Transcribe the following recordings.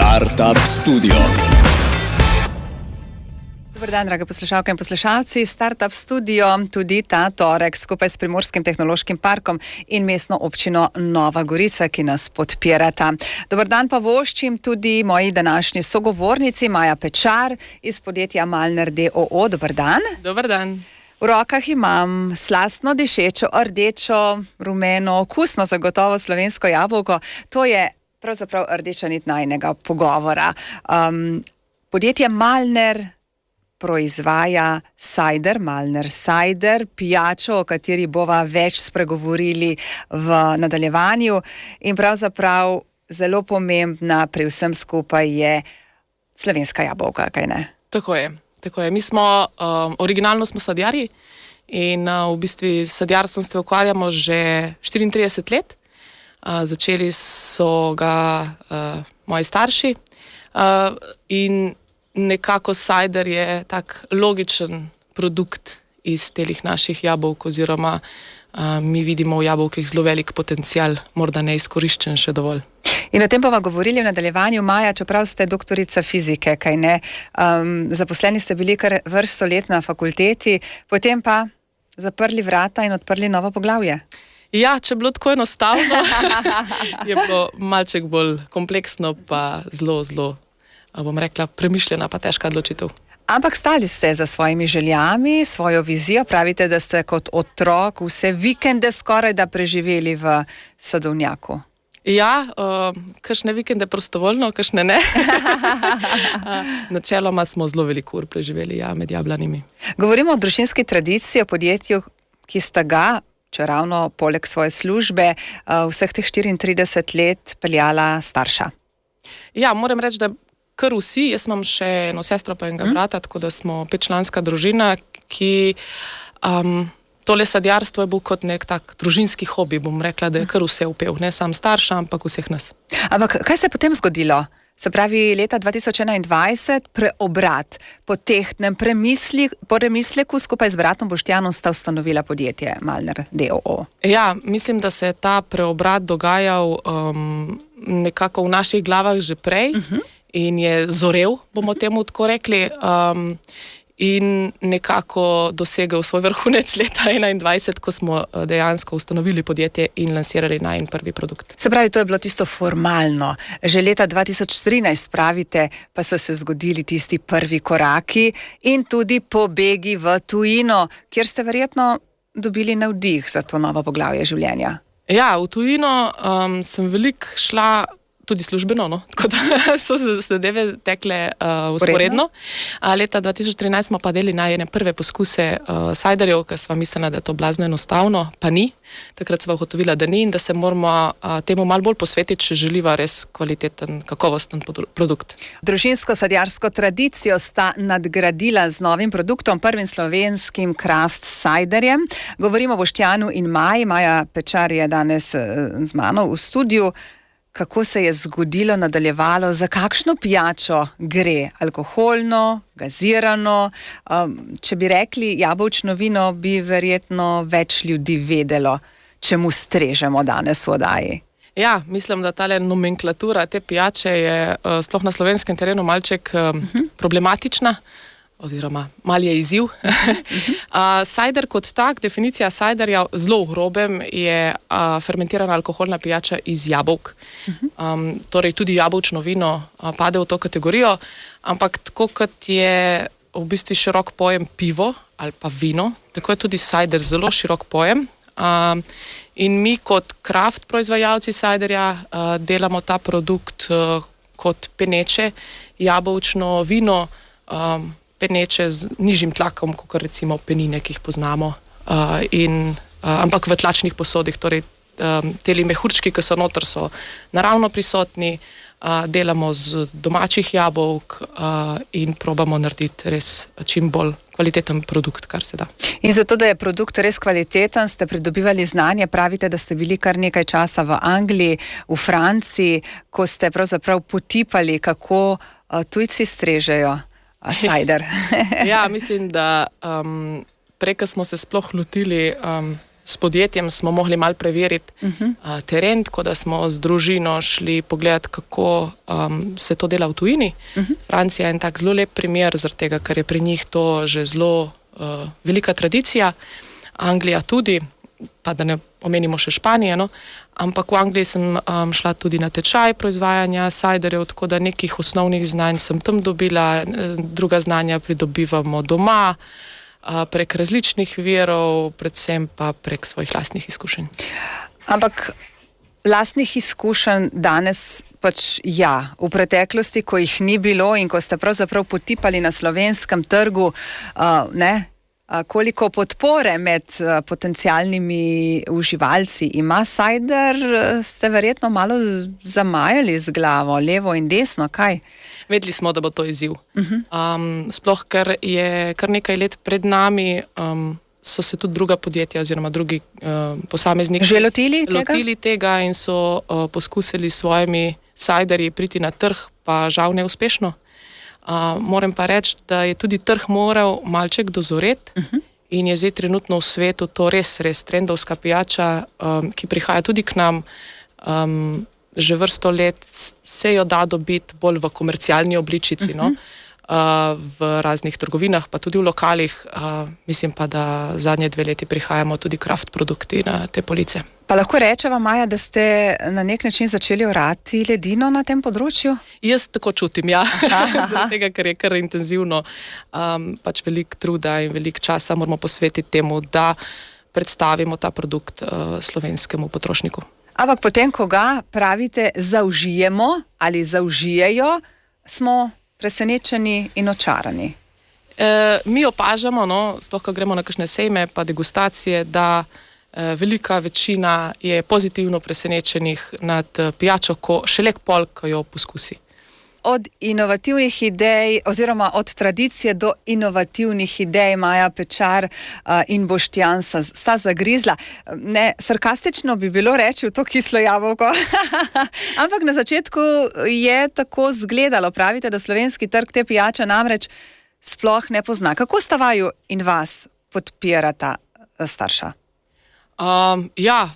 Startup Studio. Dober dan, drage poslušalke in poslušalci. Startup Studio tudi ta torek skupaj s Primorskim tehnološkim parkom in mestno občino Nova Gorica, ki nas podpirata. Dober dan pa voščim tudi moji današnji sogovornici Maja Pečar iz podjetja Malner d.o.o. Dober dan. Dober dan. V rokah imam slastno dišečo, rdečo, rumeno, okusno zagotovo slovensko jabolko. To je pravzaprav rdeča nit najinega pogovora. Podjetje Malner proizvaja cider, Malner cider, pijačo, o kateri bova več spregovorili v nadaljevanju. In pravzaprav zelo pomembna pri vsem skupaj je slovenska jabolka, kaj ne? Tako je. Mi smo, originalno smo sadjarji in v bistvu s sadjarstvom se ukvarjamo že 34 let. Začeli so ga moji starši in nekako cider je tak logičen produkt iz telih naših jabolk oziroma mi vidimo v jabolkih zelo velik potencial, morda ne izkoriščen še dovolj. In o tem bomo govorili v nadaljevanju. Maja, čeprav ste doktorica fizike, kaj ne, zaposleni ste bili kar vrsto let na fakulteti, potem pa zaprli vrata in odprli novo poglavje. Ja, če bilo tako enostavno, je bilo malček bolj kompleksno, pa zelo, bom rekla, premišljena pa težka odločitev. Ampak stali ste za svojimi željami, svojo vizijo. Pravite, da ste kot otrok vse vikende skoraj da preživeli v sadovnjaku. Ja, kakšne vikende prostovoljno, kakšne ne. Načeloma smo zelo veliko ur preživeli, med jablanimi. Govorimo o družinski tradiciji, o podjetju, ki sta ga, če ravno poleg svoje službe, vseh teh 34 let peljala starša. Ja, moram reči, da kar vsi, jaz imam še eno sestro pa enega brata, tako da smo 5-članska družina, ki tole sadjarstvo je bil kot nek tak družinski hobi, bom rekla, da je kar vse upel, ne sam starša, ampak vseh nas. Ampak kaj se je potem zgodilo? Se pravi, leta 2021 preobrat, po tehtnem premisleku skupaj z bratom Boštjanom sta ustanovila podjetje Malner d.o.o. Ja, mislim, da se je ta preobrat dogajal nekako v naših glavah že prej, in je zorel, bomo temu tako rekli, in nekako dosegel svoj vrhunec leta 2021, ko smo dejansko ustanovili podjetje in lansirali najin prvi produkt. Se pravi, to je bilo tisto formalno. Že leta 2013, pravite, pa so se zgodili tisti prvi koraki in tudi pobegi v tujino, kjer ste verjetno dobili navdih za to novo poglavje življenja. Ja, v tujino sem veliko šla tudi službeno, tako da so zadeve tekle vzporedno. Leta 2013 smo pa delali najene prve poskuse ciderjev, ker sva mislila, da je to blazno enostavno, pa ni. Takrat sva ugotovila, da ni in da se moramo temu malo bolj posvetiti, če želiva res kvaliteten, kakovosten produkt. Družinsko sadjarsko tradicijo sta nadgradila z novim produktom, prvim slovenskim craft ciderjem. Govorimo o Boštjanu in Maji. Maja Pečar je danes z mano v studiu. Kako se je zgodilo, nadaljevalo, za kakšno pijačo gre? Alkoholno, gazirano? Če bi rekli jabolčno vino, bi verjetno več ljudi vedelo, čemu strežemo danes v oddaji. Ja, mislim, da tale nomenklatura te pijače je sploh na slovenskem terenu malček problematična, oziroma mal je izziv. Cider kot tak, definicija ciderja zelo v grobem je fermentirana alkoholna pijača iz jabolk. Torej tudi jabolčno vino pade v to kategorijo, ampak tako kot je v bistvu širok pojem pivo ali pa vino, tako je tudi cider zelo širok pojem. In mi kot craft proizvajalci ciderja delamo ta produkt kot peneče jabolčno vino, peneče z nižjim tlakom, kot recimo penine, ki jih poznamo, ampak v tlačnih posodih, torej teli mehurčki, ki so noter, so naravno prisotni, delamo z domačih jabolk in probamo narediti res čim bolj kvaliteten produkt, kar se da. In zato, da je produkt res kvaliteten, ste pridobivali znanje, pravite, da ste bili kar nekaj časa v Angliji, v Franciji, ko ste pravzaprav potipali, kako tujci strežejo cider. Ja, mislim, da prej, ko smo se sploh lotili s podjetjem smo mogli mal preveriti teren, tako da smo z družino šli pogledati, kako se to dela v tujini. Francija je en tak zelo lep primer, zaradi tega, ker je pri njih to že zelo velika tradicija. Anglija tudi, pa da ne omenimo še Španije, no? Ampak v Angliji sem šla tudi na tečaj proizvajanja sajderjev, tako da nekih osnovnih znanj sem tam dobila, druga znanja pridobivamo doma, prek različnih virov, predvsem pa prek svojih lastnih izkušenj. Ampak lastnih izkušenj danes pač ja, v preteklosti, ko jih ni bilo in ko ste pravzaprav potipali na slovenskem trgu, koliko podpore med potencialnimi uživalci ima sajder, ste verjetno malo zamajali z glavo, levo in desno, kaj? Vedeli smo, da bo to izziv. Sploh, ker je kar nekaj let pred nami, so se tudi druga podjetja oziroma drugi posamezniki že lotili tega in so poskusili s svojimi sajderji priti na trg, pa žal neuspešno. Moram pa reči, da je tudi trg moral malček dozoreti in je zdaj trenutno v svetu to res trendovska pijača, ki prihaja tudi k nam. Že vrsto let se jo da dobiti bolj v komercialni obličici, no? V raznih trgovinah, pa tudi v lokalih. Mislim pa, da zadnje 2 leti prihajamo tudi kraft produkti na te police. Pa lahko rečeva, Maja, da ste na nek način začeli orati ledino na tem področju? Jaz tako čutim, ja. Zaradi tega, ker je kar intenzivno, pač veliko truda in veliko časa moramo posvetiti temu, da predstavimo ta produkt slovenskemu potrošniku. Ampak potem, ko ga pravite zaužijemo ali zaužijejo, smo presenečeni in očarani. Mi opažamo, no, sploh ko gremo na kakšne sejme pa degustacije, da velika večina je pozitivno presenečenih nad pijačo, šele pol, ko jo poskusi. Od inovativnih idej oziroma od tradicije do inovativnih idej Maja Pečar in Boštjan sta zagrizla. Ne, sarkastično bi bilo reči v to kislo jabolko, ampak na začetku je tako zgledalo. Pravite, da slovenski trg te pijače namreč sploh ne pozna. Kako sta vaju in vas podpirata starša? Ja,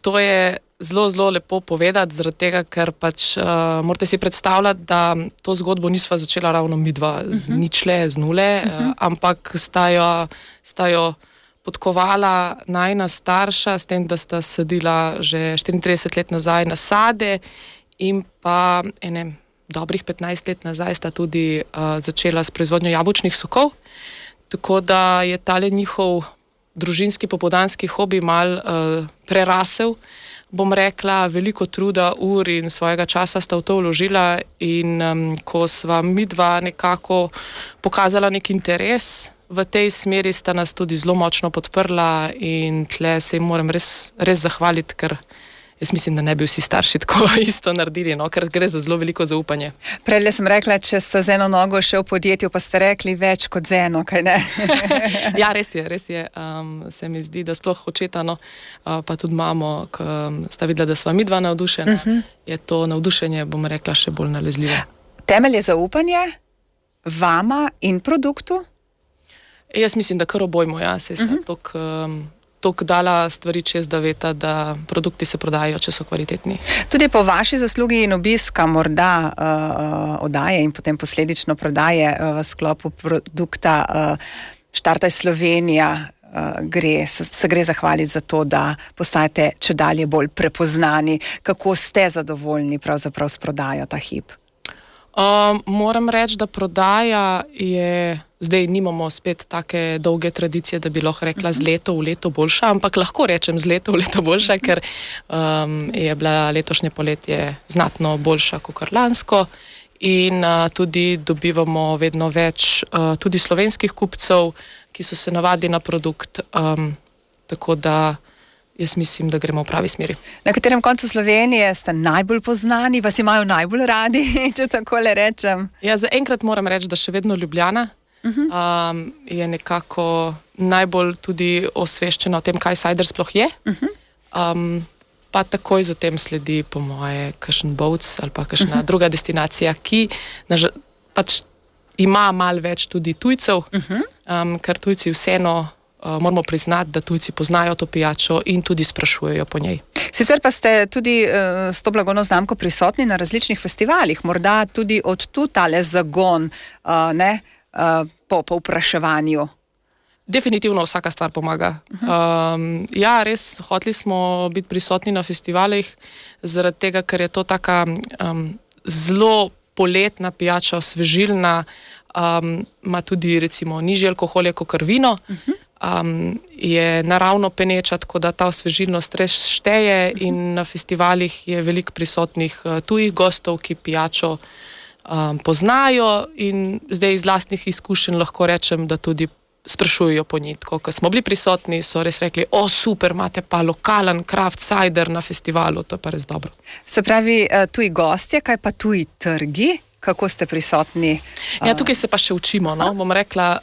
to je zelo lepo povedati, zaradi tega, ker pač morate si predstavljati, da to zgodbo nisva začela ravno midva z ničle, z nule, ampak sta jo podkovala najina starša s tem, da sta sadila že 34 let nazaj nasade in pa dobrih 15 let nazaj sta tudi začela s proizvodnjo jabolčnih sokov, tako da je tale njihov družinski popoldanski hobi mal prerasel. Bom rekla, veliko truda, ur in svojega časa sta v to vložila in ko sva midva nekako pokazala nek interes v tej smeri, sta nas tudi zelo močno podprla in tle se jim moram res zahvaliti, ker jaz mislim, da ne bi vsi starši tako isto naredili, no, ker gre za zelo veliko zaupanje. Prejle sem rekla, če ste z eno nogo še v podjetju, pa ste rekli več kot z eno, kaj ne? Ja, res je. Se mi zdi, da sploh očeta, no, pa tudi mamo, ko sta videla, da sva midva navdušena, je to navdušenje, bom rekla, še bolj nalezljivo. Temelj je zaupanje vama in produktu? Jaz mislim, da kar obojmo, ja, se sta toliko dala stvari čez, da veta, da produkti se prodajajo, če so kvalitetni. Tudi po vaši zaslugi in obiska morda oddaje in potem posledično prodaje v sklopu produkta Štartaj Slovenija se gre zahvaliti za to, da postajate čedalje bolj prepoznani. Kako ste zadovoljni pravzaprav s prodajo ta hip? Moram reči, da prodaja je, zdaj nimamo spet take dolge tradicije, da bi lahko rekla z leto v leto boljša, ampak lahko rečem z leto v leto boljša, ker je bila letošnje poletje znatno boljša kot lansko in tudi dobivamo vedno več tudi slovenskih kupcev, ki so se navadili na produkt, tako da jaz mislim, da gremo v pravi smeri. Na katerem koncu Slovenije ste najbolj poznani, vas imajo najbolj radi, če takole rečem? Ja, zaenkrat moram reči, da še vedno Ljubljana je nekako najbolj tudi osveščena o tem, kaj sajder sploh je. Pa takoj zatem sledi po moje kakšen Bovc ali pa kakšna druga destinacija, ki pač ima malo več tudi tujcev, ker tujci vseeno moramo priznati, da tujci poznajo to pijačo in tudi sprašujejo po njej. Sicer pa ste tudi s to blagovno znamko prisotni na različnih festivalih, morda tudi od tu tale zagon po povpraševanju. Definitivno vsaka stvar pomaga. Ja, res, hoteli smo biti prisotni na festivalih, zaradi tega, ker je to taka zelo poletna pijača, osvežilna, ima tudi recimo nižji alkohol kot vino, je naravno peneča, tako da ta osvežilnost res šteje in na festivalih je veliko prisotnih tujih gostov, ki pijačo poznajo in zdaj iz lastnih izkušenj lahko rečem, da tudi sprašujejo po njej. Ko smo bili prisotni, so res rekli, super, imate pa lokalen craft cider na festivalu, to je pa res dobro. Se pravi, tuji gostje, kaj pa tuji trgi? Kako ste prisotni? Ja, tukaj se pa še učimo, no. Bom rekla,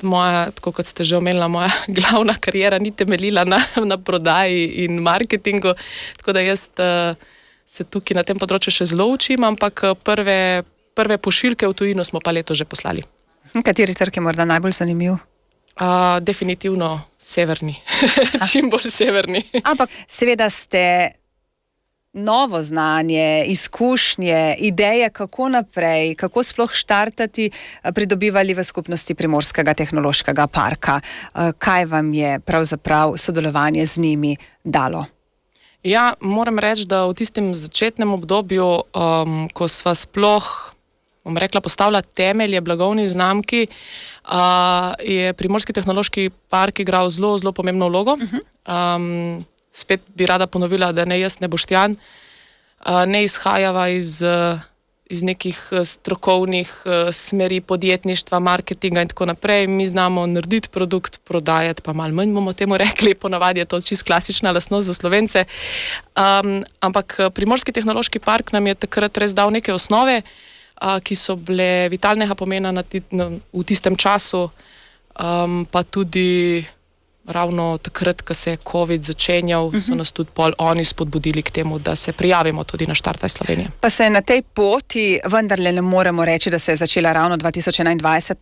moja, tako kot ste že omenila, moja glavna kariera ni temeljila na prodaji in marketingu, tako da jaz se tukaj na tem področju še zelo učim, ampak prve pošiljke v tujino smo pa leto že poslali. Kateri trg je morda najbolj zanimiv? Definitivno severni, čim bolj severni. Ampak seveda ste novo znanje, izkušnje, ideje, kako naprej, kako sploh štartati, pridobivali v skupnosti Primorskega tehnološkega parka. Kaj vam je pravzaprav sodelovanje z njimi dalo? Ja, moram reči, da v tistem začetnem obdobju, ko sva sploh, bom rekla, postavila temelje blagovni znamki, je Primorski tehnološki park igral zelo, zelo pomembno vlogo. Spet bi rada ponovila, da ne jaz, ne Boštjan, ne izhajava iz nekih strokovnih smeri podjetništva, marketinga in tako naprej. Mi znamo narediti produkt, prodajati, pa malo manj bomo temu rekli, ponavadi je to čisto klasična lastnost za Slovence. Ampak Primorski tehnološki park nam je takrat res dal neke osnove, ki so bile vitalnega pomena v tistem času, pa tudi ravno takrat, ko se je COVID začenjal, so nas tudi oni spodbudili k temu, da se prijavimo tudi na Štartaj Slovenije. Pa se na tej poti vendarle ne moremo reči, da se je začela ravno 2021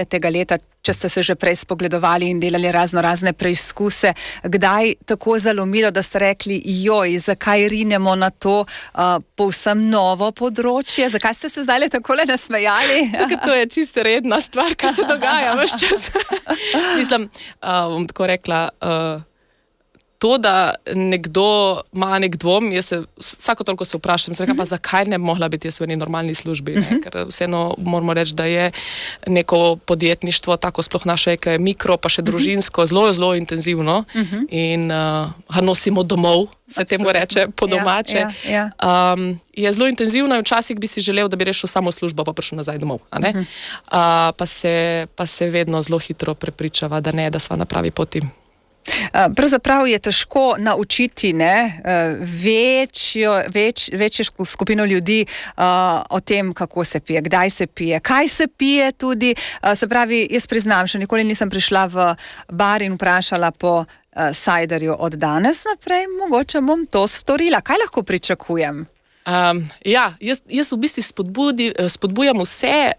tega leta, če ste se že prej spogledovali in delali razne preizkuse. Kdaj tako zalomilo, da ste rekli, zakaj rinemo na to povsem novo področje? Zakaj ste se zdaj takole nasmejali? To je čisto redna stvar, ki se dogaja ves čas. Mislim, bom tako rekla, to, da nekdo ima nek dvom, jaz se vsako toliko se vprašam, pa zakaj ne bi mogla biti jaz v eni normalni službi, ker vseeno moramo reči, da je neko podjetništvo, tako sploh naše, ki je mikro, pa še družinsko, zelo, zelo intenzivno in ga nosimo domov, se temu reče po domače. Je zelo intenzivno in včasih bi si želel, da bi rešil samo službo, pa prišel nazaj domov. Pa se vedno zelo hitro prepričava, da ne, da sva na pravi poti. Pravzaprav je težko naučiti večjo skupino ljudi o tem, kako se pije, kdaj se pije, kaj se pije tudi. Se pravi, jaz priznam, še nikoli nisem prišla v bar in vprašala po ciderju. Od danes naprej mogoče bom to storila. Kaj lahko pričakujem? Jaz v bistvu spodbujam vse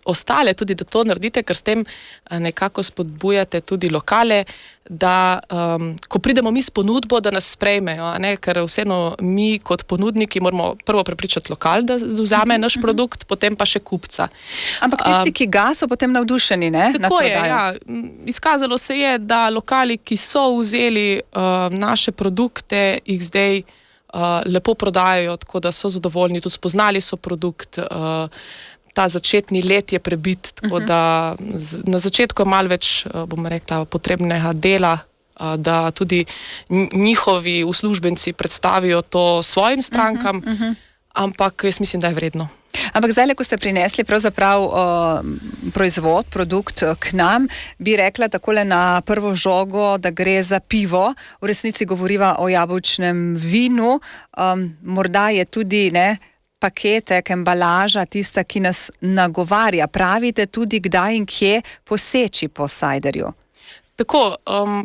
ostale tudi, da to naredite, ker s tem nekako spodbujate tudi lokale, da ko pridemo mi s ponudbo, da nas sprejmejo, ker vseeno mi kot ponudniki moramo prvo prepričati lokal, da vzame naš produkt, potem pa še kupca. Ampak tisti, ki ga so potem navdušeni, Tako je, ja. Izkazalo se je, da lokali, ki so vzeli naše produkte, jih zdaj lepo prodajajo, tako da so zadovoljni, tudi spoznali so produkt, ta začetni let je prebit, tako da na začetku je malo več, bom rekla, potrebnega dela, da tudi njihovi uslužbenci predstavijo to svojim strankam, ampak jaz mislim, da je vredno. Ampak zdaj, ko ste prinesli pravzaprav proizvod, produkt k nam, bi rekla takole na prvo žogo, da gre za pivo. V resnici govoriva o jabolčnem vinu. Morda je tudi paketek, embalaža tista, ki nas nagovarja. Pravite tudi, kdaj in kje poseči po ciderju. Tako,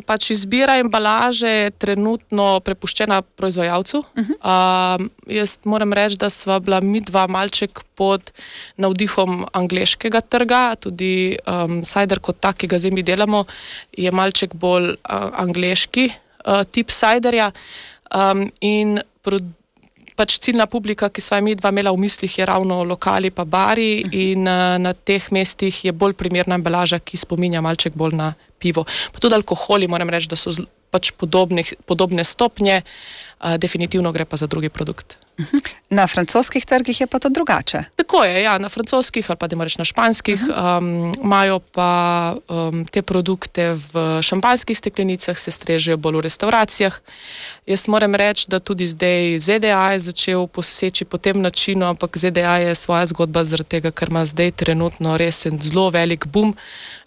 pač izbira embalaže je trenutno prepuščena proizvajalcu. Jaz moram reči, da sva bila midva malček pod navdihom angleškega trga, tudi cider kot tak, ki ga zdaj mi delamo, je malček bolj angleški tip ciderja in pač ciljna publika, ki sva midva imela v mislih, je ravno lokali pa bari in na teh mestih je bolj primerna embalaža, ki spominja malček bolj na pivo. Pa tudi alkoholi, moram reči, da so pač podobne stopnje, definitivno gre pa za drugi produkt. Na francoskih trgih je pa to drugače. Tako je, ja, na francoskih ali pa da reč na španskih imajo pa te produkte v šampanjskih steklenicah, se strežejo bolj v restauracijah. Jaz moram reči, da tudi zdaj ZDA je začel poseči po tem načinu, ampak ZDA je svoja zgodba zaradi tega, ker ima zdaj trenutno res en zelo velik boom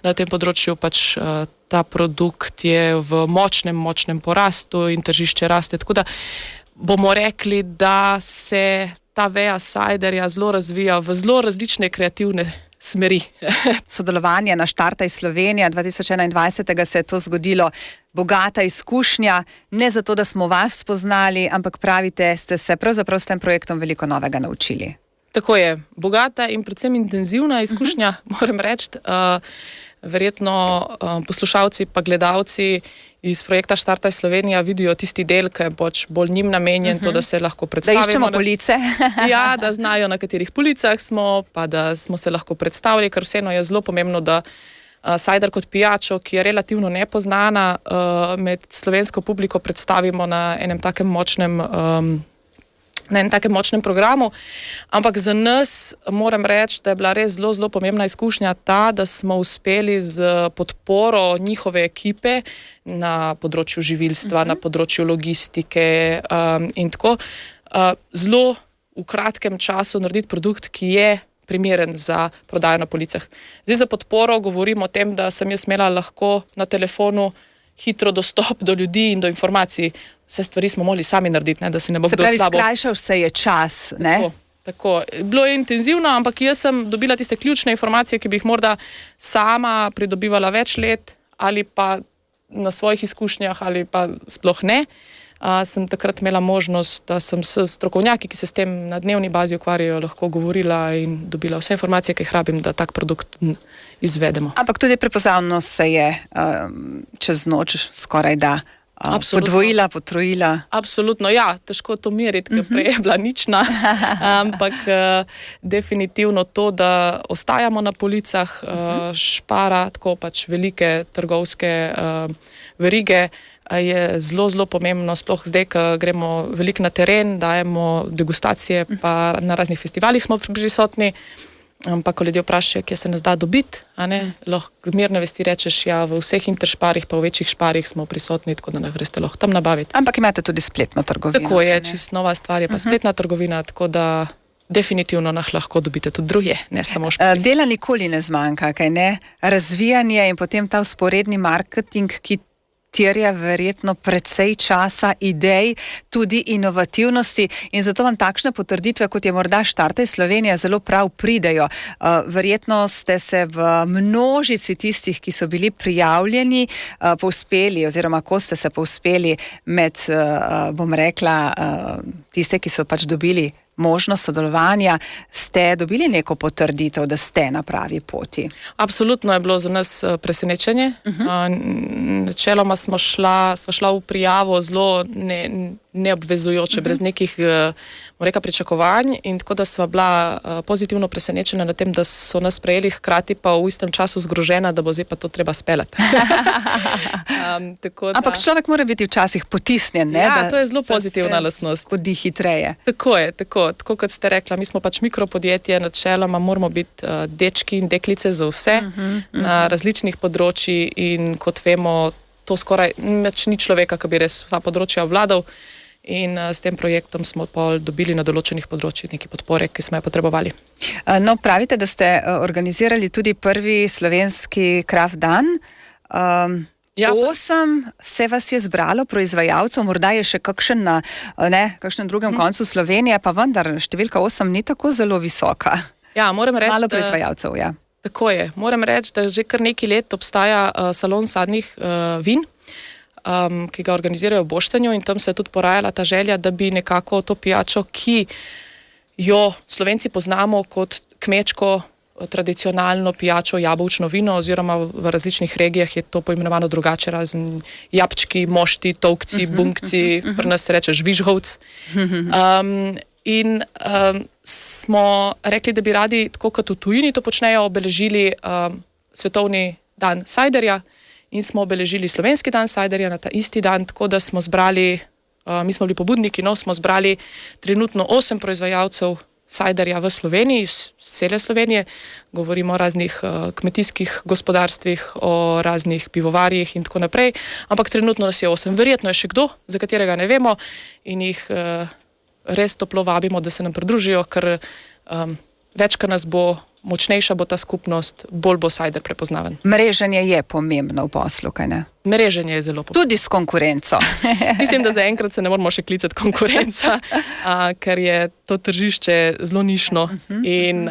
na tem področju, pač ta produkt je v močnem porastu in tržišče raste, tako da bomo rekli, da se ta veja ciderja zelo razvija v zelo različne kreativne smeri. Sodelovanje na Štartaj Slovenija 2021. Se je to zgodilo, bogata izkušnja, ne zato, da smo vas spoznali, ampak pravite, ste se pravzaprav s tem projektom veliko novega naučili. Tako je, bogata in predvsem intenzivna izkušnja, moram reči. Verjetno poslušalci pa gledalci iz projekta Štartaj Slovenija vidijo tisti del, ki je bolj njim namenjen, to, da se lahko predstavimo. Da iščemo police. Ja, da znajo, na katerih policah smo, pa da smo se lahko predstavili, ker vseeno je zelo pomembno, da cider kot pijačo, ki je relativno nepoznana, med slovensko publiko predstavimo na enem takem močnem programu, ampak za nas moram reči, da je bila res zelo pomembna izkušnja ta, da smo uspeli z podporo njihove ekipe na področju živilstva, na področju logistike in tako, zelo v kratkem času narediti produkt, ki je primeren za prodajo na policah. Zdaj za podporo govorim o tem, da sem jaz imela lahko na telefonu hitro dostop do ljudi in do informacij. Vse stvari smo mogli sami narediti, ne, da se ne bo kdo slabo. Se pravi, skrajšal se je čas, ne? Tako. Bilo je intenzivno, ampak jaz sem dobila tiste ključne informacije, ki bi jih morda sama pridobivala več let ali pa na svojih izkušnjah ali pa sploh ne. Sem takrat imela možnost, da sem s strokovnjaki, ki se s tem na dnevni bazi ukvarjajo, lahko govorila in dobila vse informacije, ki jih rabim, da tak produkt izvedemo. Ampak tudi prepoznavnost se je čez noč skoraj da podvojila, potrojila. Absolutno, ja, težko to meriti, ker prej je bila nična, ampak definitivno to, da ostajamo na policah Špara, tako pač velike trgovske verige, je zelo pomembno, sploh zdaj, ko gremo veliko na teren, dajemo degustacije, pa na raznih festivalih smo prisotni, ampak ko ljudje vprašajo, kje se nas da dobiti, lahko mirne vesti rečeš, ja, v vseh interšparih, pa v večjih šparih smo prisotni, tako da nas greste lahko tam nabaviti. Ampak imate tudi spletno trgovino. Tako je, čist nova stvar je pa spletna trgovina, tako da definitivno nas lahko dobite tudi drugje, ne samo v šparih. Dela nikoli ne zmanjka, kaj ne? Razvijanje in potem ta vzporedni marketing, ki terja verjetno precej časa, idej, tudi inovativnosti in zato vam takšne potrditve, kot je morda Štartaj Slovenija, zelo prav pridejo. Verjetno ste se v množici tistih, ki so bili prijavljeni, povzpeli oziroma ko ste se povzpeli med, bom rekla, tiste, ki so pač dobili možnost sodelovanja, ste dobili neko potrditev, da ste na pravi poti? Absolutno je bilo za nas presenečenje. Načeloma smo šla v prijavo zelo neobvezujoče, brez nekih pričakovanj in tako da sva bila pozitivno presenečena na tem, da so nas prejeli, hkrati pa v istem času zgrožena, da bo zdaj pa to treba speljati. Ampak človek mora biti včasih potisnjen, ne? Ja, to je zelo pozitivna lastnost. Skodi hitreje. Tako je, tako kot ste rekla, mi smo pač mikropodjetje, načeloma moramo biti dečki in deklice za vse na različnih področjih in kot vemo, to skoraj ni človeka, ki bi res ta področja vladal. In s tem projektom smo dobili na določenih področjih neke podpore, ki smo jo potrebovali. No, pravite, da ste organizirali tudi prvi slovenski Kraft dan. 8 se vas je zbralo proizvajalcev, morda je še kakšen na kakšnem drugem koncu Slovenije, pa vendar številka 8 ni tako zelo visoka. Ja, moram reči, malo proizvajalcev, ja. Tako je. Moram reči, da že kar nekaj let obstaja salon sadnih vin, ki ga organizirajo v Boštanju, in tam se je tudi porajala ta želja, da bi nekako to pijačo, ki jo Slovenci poznamo kot kmečko, tradicionalno pijačo jabolčno vino, oziroma v različnih regijah je to poimenovano drugače, razen jabčki, mošti, tolkci, bunkci, pri nas se reče žvižgovc. In smo rekli, da bi radi, tako kot v tujini to počnejo, obeležili svetovni dan sajderja, in smo obeležili slovenski dan sajderja na ta isti dan, tako da smo zbrali, mi smo bili pobudniki, smo zbrali trenutno 8 proizvajalcev sajderja v Sloveniji, z cele Slovenije. Govorimo o raznih kmetijskih gospodarstvih, o raznih pivovarjih in tako naprej, ampak trenutno nas je 8. Verjetno je še kdo, za katerega ne vemo, in jih res toplo vabimo, da se nam pridružijo, ker več, kar nas bo, močnejša bo ta skupnost, bolj bo sajder prepoznaven. Mreženje je pomembno v poslu, kaj ne? Mreženje je zelo pomembno. Tudi s konkurenco. Mislim, da zaenkrat se ne moramo še klicati konkurenca, ker je to tržišče zelo nišno in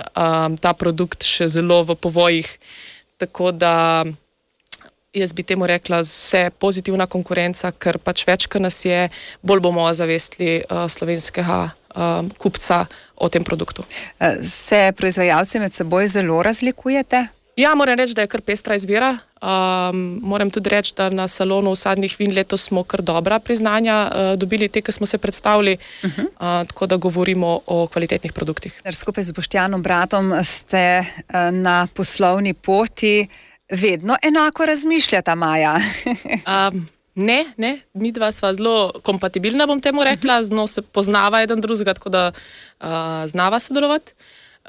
ta produkt še zelo v povojih. Tako da jaz bi temu rekla vse pozitivna konkurenca, ker pač več, kar nas je, bolj bomo zavestili slovenskega kupca o tem produktu. Se proizvajalci med seboj zelo razlikujete? Ja, moram reči, da je kar pestra izbira. Moram tudi reči, da na salonu sadnih vin letos smo kar dobra priznanja dobili, te, ki smo se predstavili, tako da govorimo o kvalitetnih produktih. Skupaj z Boštjanom Bratom ste na poslovni poti. Vedno enako razmišljata, Maja? Ne, mi dva sva zelo kompatibilna, bom temu rekla, zelo se poznava eden drugega, tako da znava sodelovati.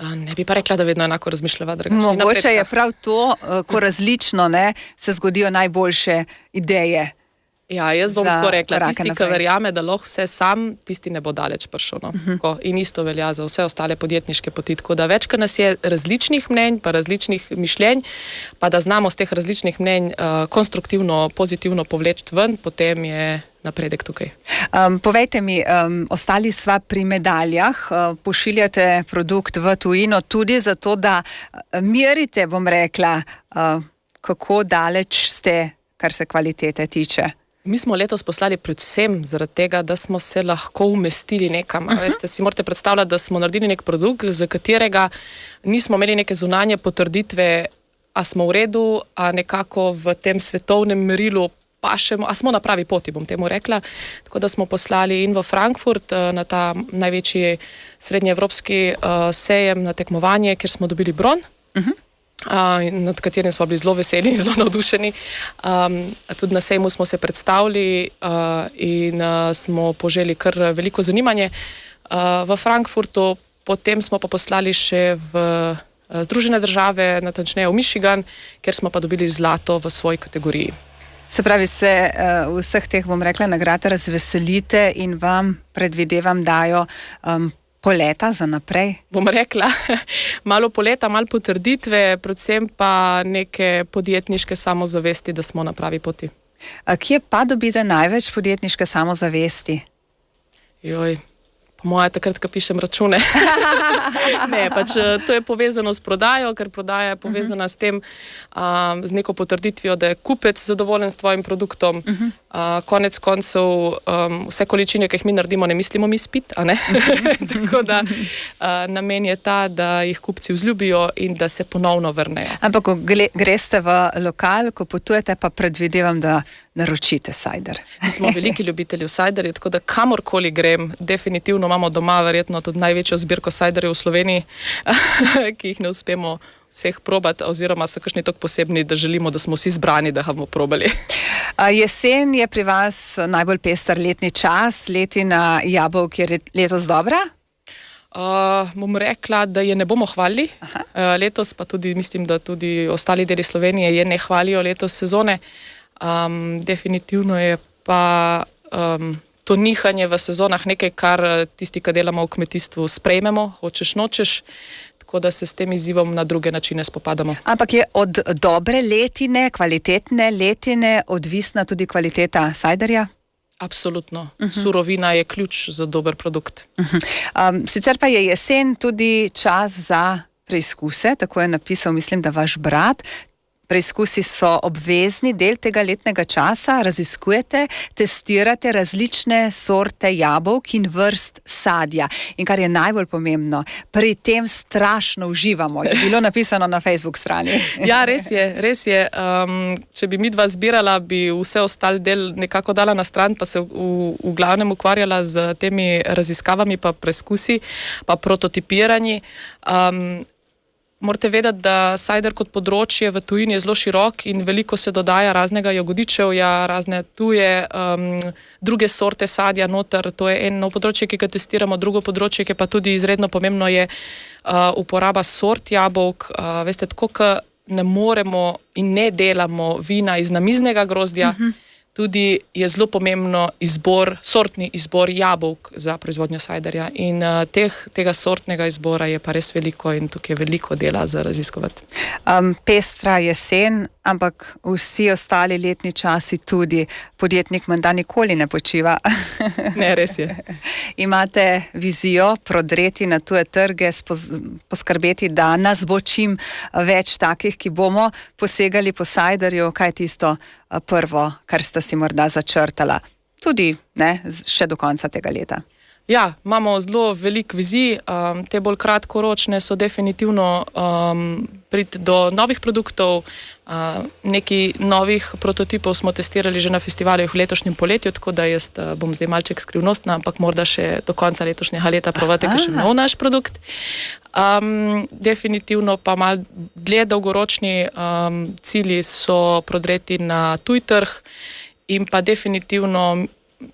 Ne bi pa rekla, da vedno enako razmišljava. Mogoče je prav to, ko različno se zgodijo najboljše ideje. Ja, jaz bom tako rekla, tisti, ki verjame, da lahko vse sam, tisti ne bo daleč prišel. In isto velja za vse ostale podjetniške poti. Tako da več, kar nas je različnih mnenj, pa različnih mišljenj, pa da znamo z teh različnih mnenj konstruktivno, pozitivno povleči ven, potem je napredek tukaj. Povejte mi, ostali sva pri medaljah, pošiljate produkt v tujino tudi zato, da merite, bom rekla, kako daleč ste, kar se kvalitete tiče. Mi smo letos poslali predvsem zaradi tega, da smo se lahko umestili nekam. Veste, si morate predstavljati, da smo naredili nek produkt, za katerega nismo imeli neke zunanje potrditve, a smo v redu, a nekako v tem svetovnem merilu pašemo, a smo na pravi poti, bom temu rekla. Tako da smo poslali in v Frankfurt na ta največji srednjeevropski sejem, na tekmovanje, kjer smo dobili bron. Nad katerim smo bili zelo veseli in zelo navdušeni. Tudi na sejmu smo se predstavili in smo poželi kar veliko zanimanje v Frankfurtu. Potem smo pa poslali še v Združene države, natančneje v Michigan, kjer smo pa dobili zlato v svoji kategoriji. Se pravi, se vseh teh, bom rekla, nagrad razveselite in vam, predvidevam, dajo poleta za naprej? Bom rekla, malo poleta, malo potrditve, predvsem pa neke podjetniške samozavesti, da smo na pravi poti. Kje pa dobite največ podjetniške samozavesti? Joj, po moje takrat, ko pišem račune. Ne, pač to je povezano s prodajo, ker prodaja je povezana s tem, z neko potrditvijo, da je kupec zadovoljen s tvojim produktom. Konec koncev, vse količine, ki jih mi naredimo, ne mislimo mi spiti, a ne? Tako da namen je ta, da jih kupci vzljubijo in da se ponovno vrnejo. Ampak, ko greste v lokal, ko potujete, pa predvidevam, da naročite sajder. Mi smo veliki ljubitelji sajderja, tako da kamorkoli grem, definitivno imamo doma verjetno tudi največjo zbirko sajderjev v Sloveniji, ki jih ne uspemo vseh probati, oziroma so kakšni tako posebni, da želimo, da smo vsi zbrani, da bomo probali. Jesen je pri vas najbolj pester letni čas, letina jabolk je letos dobra? Bom rekla, da je ne bomo hvalili. Letos pa tudi, mislim, da tudi ostali deli Slovenije je ne hvalijo letos sezone. Definitivno je pa to nihanje v sezonah nekaj, kar tisti, ki delamo v kmetijstvu, sprejmemo, hočeš nočeš, tako da se s tem izzivom na druge načine spopadamo. Ampak je od dobre letine, kvalitetne letine odvisna tudi kvaliteta sajderja? Absolutno. Surovina je ključ za dober produkt. Sicer pa je jesen tudi čas za preizkuse, tako je napisal, mislim, da vaš brat. Preizkusi so obvezni del tega letnega časa, raziskujete, testirate različne sorte jabolk in vrst sadja. In kar je najbolj pomembno, pri tem strašno uživamo. Je bilo napisano na Facebook strani. Ja, res je. Če bi midva zbirala, bi vse ostali del nekako dala na stran, pa se v glavnem ukvarjala z temi raziskavami, pa preizkusi, pa prototipiranji. Morate vedeti, da sajder kot področje v tujini je zelo širok in veliko se dodaja raznega jagodičevja, razne tuje, druge sorte sadja noter. To je eno področje, ki ga testiramo, drugo področje, ki pa tudi izredno pomembno je uporaba sort jabolk. Veste, tako, ko ne moremo in ne delamo vina iz namiznega grozdja, tudi je zelo pomembno sortni izbor jabolk za proizvodnjo sajderja. In tega sortnega izbora je pa res veliko in tukaj je veliko dela za raziskovati. Pestra jesen, ampak vsi ostali letni časi tudi. Podjetnik menda nikoli ne počiva. Ne, res je. Imate vizijo prodreti na tuje trge, poskrbeti, da nas bo čim več takih, ki bomo posegali po sajderju. Kaj je tisto prvo, kar sta si morda začrtala? Tudi še do konca tega leta. Ja, imamo zelo veliko vizij. Te bolj kratkoročne so definitivno priti do novih produktov. Nekaj novih prototipov smo testirali že na festivalih v letošnjem poletju, tako da jaz bom zdaj malček skrivnostna, ampak morda še do konca letošnjega leta provate še nov naš produkt. Definitivno pa malo dlje dolgoročni cilji so prodreti na tuj trg in pa definitivno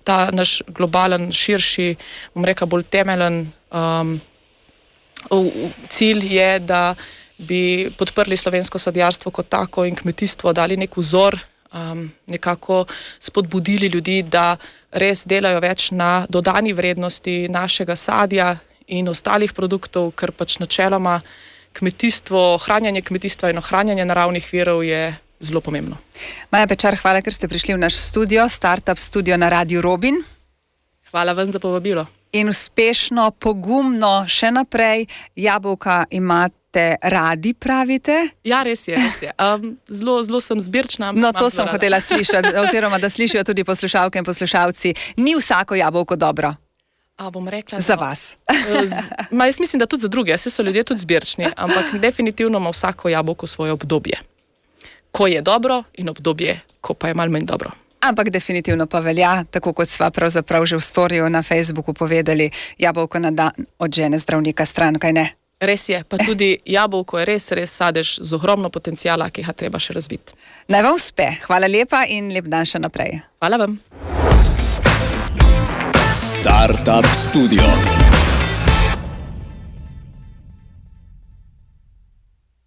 ta naš globalen, širši, bom rekla, bolj temeljen cilj je, da bi podprli slovensko sadjarstvo kot tako in kmetijstvo, dali nek vzor, nekako spodbudili ljudi, da res delajo več na dodani vrednosti našega sadja in ostalih produktov, ker pač načeloma kmetijstvo, ohranjanje kmetijstva in ohranjanje naravnih virov je zelo pomembno. Maja Pečar, hvala, ker ste prišli v naš studio, Startup studio na Radiu Robin. Hvala vam za povabilo. In uspešno, pogumno še naprej. Jabolka imate radi, pravite? Ja, res je. Zelo sem zbirčna. No, to sem hotela slišati, oziroma da slišijo tudi poslušalke in poslušalci. Ni vsako jabolko dobro? Bom rekla, za vas. Jaz mislim, da tudi za druge. Vse so ljudje tudi zbirčni, ampak definitivno ima vsako jabolko svoje obdobje. Ko je dobro in obdobje, ko pa je malo manj dobro. Ampak definitivno pa velja, tako kot sva pravzaprav že v storiju na Facebooku povedali, jabolko na dan od žene zdravnika stran, kaj ne? Res je, pa tudi jabolko je res sadež z ogromno potencijala, ki ga treba še razviti. Naj vam uspe. Hvala lepa in lep dan še naprej. Hvala vam. Startup studio.